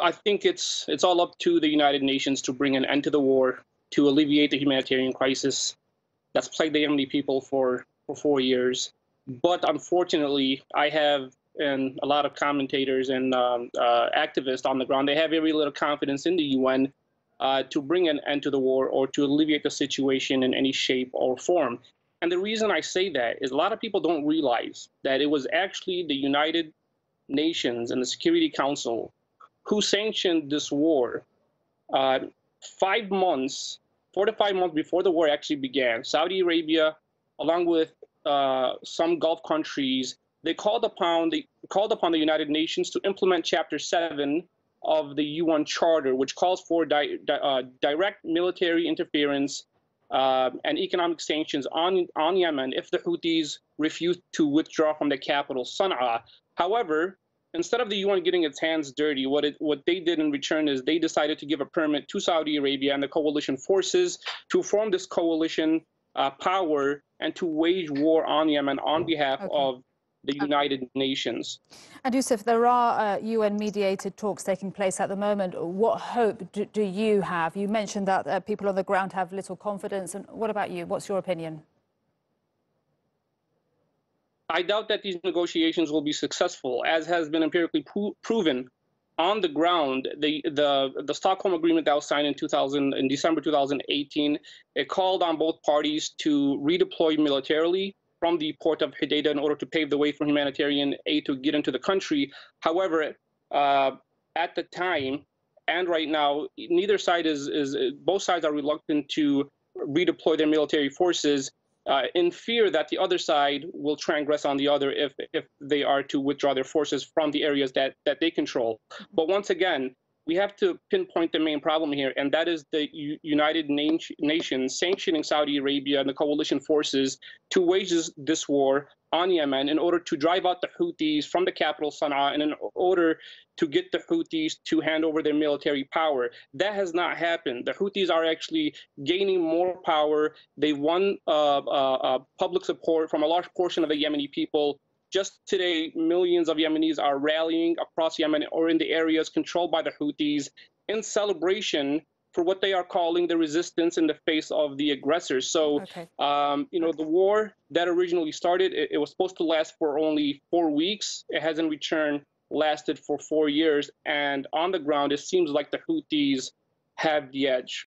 I think it's all up to the United Nations to bring an end to the war, to alleviate the humanitarian crisis that's plagued the Yemeni people for 4 years. But unfortunately, I have, and a lot of commentators and activists on the ground, they have very little confidence in the UN to bring an end to the war or to alleviate the situation in any shape or form. And the reason I say that is a lot of people don't realize that it was actually the United Nations and the Security Council who sanctioned this war uh, 5 months, 4 to 5 months before the war actually began. Saudi Arabia, along with some Gulf countries, they called upon the United Nations to implement Chapter 7 of the UN Charter, which calls for direct military interference and economic sanctions on Yemen if the Houthis refuse to withdraw from the capital, Sana'a. However, instead of the UN getting its hands dirty, what they did in return is they decided to give a permit to Saudi Arabia and the coalition forces to form this coalition power and to wage war on Yemen on behalf of the United Nations. And Yusuf, there are UN-mediated talks taking place at the moment. What hope do you have? You mentioned that people on the ground have little confidence. And what about you? What's your opinion? I doubt that these negotiations will be successful, as has been empirically proven on the ground. The Stockholm Agreement that was signed in December 2018, it called on both parties to redeploy militarily from the port of Hodeidah in order to pave the way for humanitarian aid to get into the country. However, at the time and right now, both sides are reluctant to redeploy their military forces in fear that the other side will transgress on the other if they are to withdraw their forces from the areas that they control. But once again, we have to pinpoint the main problem here, and that is the United Nations sanctioning Saudi Arabia and the coalition forces to wage this war on Yemen in order to drive out the Houthis from the capital, Sana'a, and in order to get the Houthis to hand over their military power. That has not happened. The Houthis are actually gaining more power. They won public support from a large portion of the Yemeni people. Just today, millions of Yemenis are rallying across Yemen or in the areas controlled by the Houthis in celebration for what they are calling the resistance in the face of the aggressors. So, the war that originally started, it was supposed to last for only 4 weeks. It has in return lasted for 4 years. And on the ground, it seems like the Houthis have the edge.